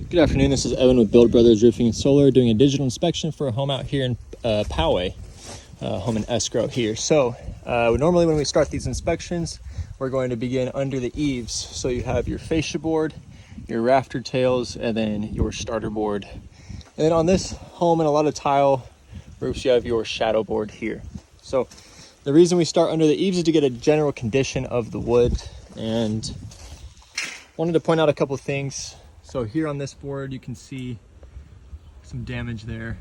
Good afternoon, this is Evan with Build Brothers Roofing and Solar doing a digital inspection for a home out here in Poway, home in Escrow here. So normally when we start these inspections, we're going to begin under the eaves. So you have your fascia board, your rafter tails, and then your starter board. And then on this home and a lot of tile roofs, you have your shadow board here. So the reason we start under the eaves is to get a general condition of the wood, and wanted to point out a couple things. So here on this board, you can see some damage there.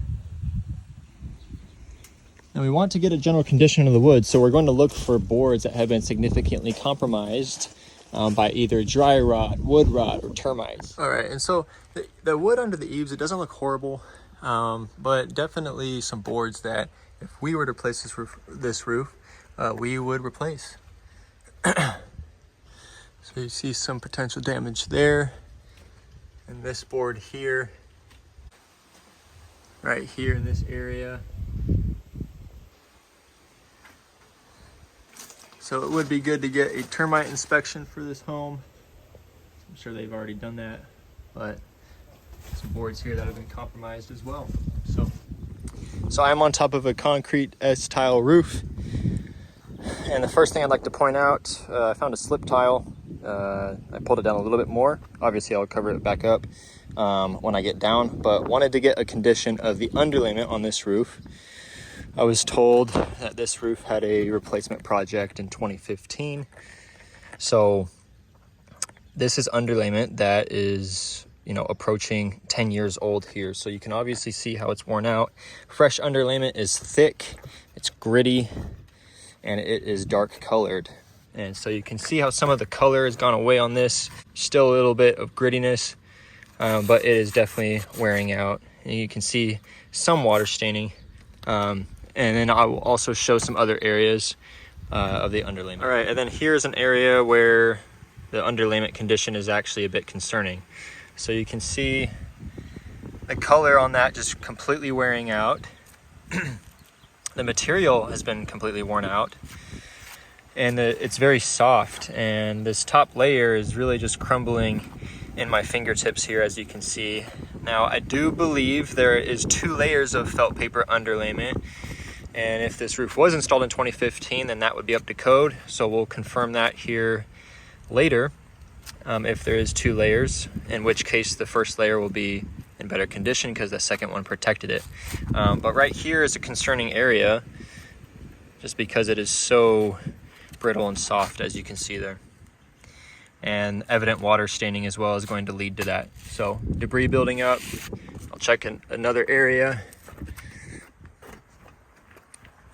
And we want to get a general condition of the wood, so we're going to look for boards that have been significantly compromised by either dry rot, wood rot, or termites. All right, and so the wood under the eaves, it doesn't look horrible, but definitely some boards that if we were to replace this roof, we would replace. So you see some potential damage there. And this board here, right here in this area. So it would be good to get a termite inspection for this home. I'm sure they've already done that, but some boards here that have been compromised as well. So I'm on top of a concrete S-tile roof. And the first thing I'd like to point out, I found a slip tile. I pulled it down a little bit more. Obviously I'll cover it back up when I get down, but wanted to get a condition of the underlayment on this roof. I was told that this roof had a replacement project in 2015. So this is underlayment that is, approaching 10 years old here. So you can obviously see how it's worn out. Fresh underlayment is thick, it's gritty, and it is dark colored. And so you can see how some of the color has gone away on this. Still a little bit of grittiness, but it is definitely wearing out. And you can see some water staining. And then I will also show some other areas of the underlayment. All right, and then here's an area where the underlayment condition is actually a bit concerning. So you can see the color on that just completely wearing out. The material has been completely worn out. And it's very soft, and this top layer is really just crumbling in my fingertips here, as you can see. Now, I do believe there is 2 layers of felt paper underlayment, and if this roof was installed in 2015, then that would be up to code. So we'll confirm that here later, if there is 2 layers, in which case the first layer will be in better condition because the second one protected it. But right here is a concerning area, just because it is so brittle and soft, as you can see there, and evident water staining as well is going to lead to that. So debris building up. I'll check in another area,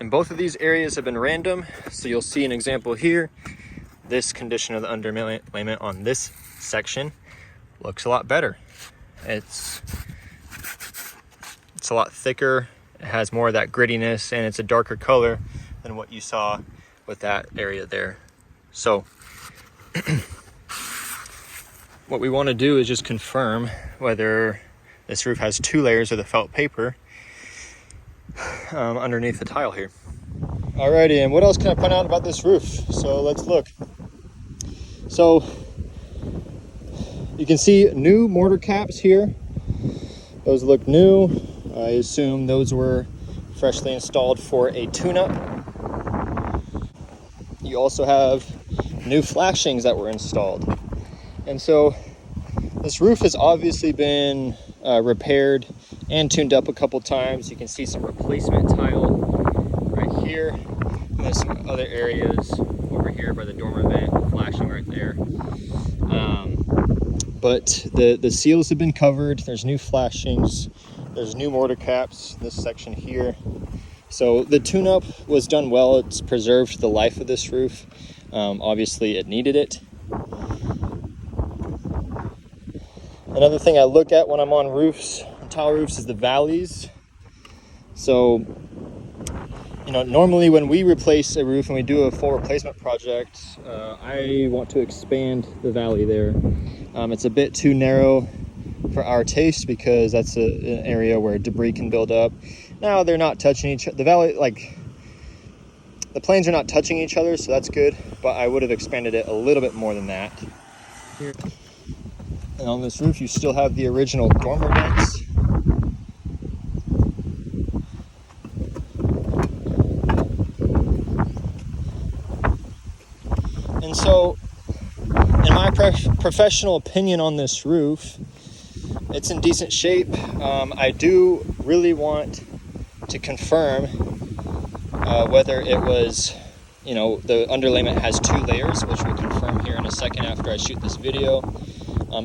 and both of these areas have been random. So you'll see an example here. This condition of the underlayment on this section looks a lot better. It's a lot thicker, it has more of that grittiness, and it's a darker color than what you saw with that area there. So what we want to do is just confirm whether this roof has 2 layers of the felt paper underneath the tile here. Alrighty, and what else can I point out about this roof? So let's look. So you can see new mortar caps here. Those look new. I assume those were freshly installed for a tune-up. You also have new flashings that were installed. And so this roof has obviously been repaired and tuned up a couple times. You can see some replacement tile right here. And there's some other areas over here by the dormer vent, flashing right there. But the seals have been covered. There's new flashings. There's new mortar caps in this section here. So the tune-up was done well. It's preserved the life of this roof. Obviously it needed it. Another thing I look at when I'm on roofs, on tile roofs, is the valleys. So, normally when we replace a roof and we do a full replacement project, I want to expand the valley there. It's a bit too narrow for our taste because that's an area where debris can build up. Now they're not touching each other. The valley, the planes are not touching each other, so that's good, but I would have expanded it a little bit more than that. Here. And on this roof, you still have the original dormer vents. And so, in my professional opinion on this roof, it's in decent shape. I do really want to confirm whether it was, the underlayment has 2 layers, which we'll confirm here in a second after I shoot this video.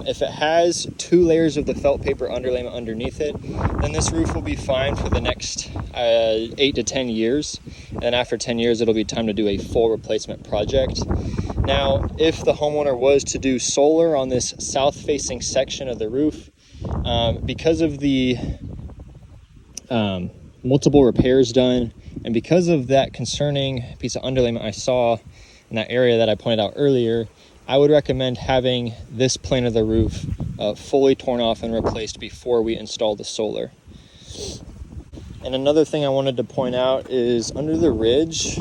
If it has 2 layers of the felt paper underlayment underneath it, then this roof will be fine for the next 8 to 10 years. And after 10 years, it'll be time to do a full replacement project. Now, if the homeowner was to do solar on this south-facing section of the roof, because of the multiple repairs done, and because of that concerning piece of underlayment I saw in that area that I pointed out earlier, I would recommend having this plane of the roof fully torn off and replaced before we install the solar. And another thing I wanted to point out is under the ridge,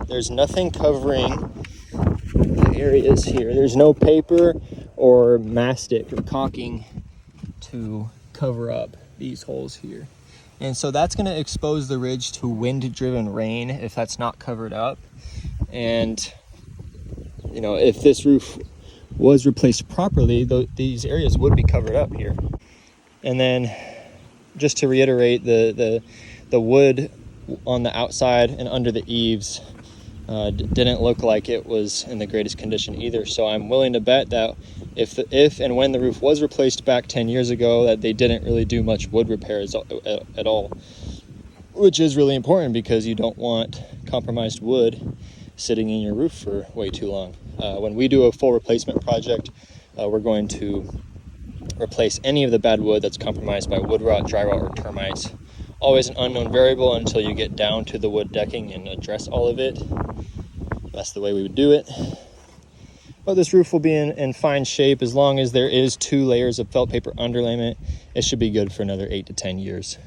there's nothing covering the areas here. There's no paper or mastic or caulking to cover up these holes here. And so that's going to expose the ridge to wind-driven rain if that's not covered up. And if this roof was replaced properly, these areas would be covered up here. And then just to reiterate, the wood on the outside and under the eaves didn't look like it was in the greatest condition either. So I'm willing to bet that if and when the roof was replaced back 10 years ago, that they didn't really do much wood repairs at all, which is really important because you don't want compromised wood sitting in your roof for way too long. When we do a full replacement project, we're going to replace any of the bad wood that's compromised by wood rot, dry rot, or termites. Always an unknown variable until you get down to the wood decking and address all of it. That's the way we would do it. But this roof will be in fine shape as long as there is 2 layers of felt paper underlayment. It should be good for another 8 to 10 years.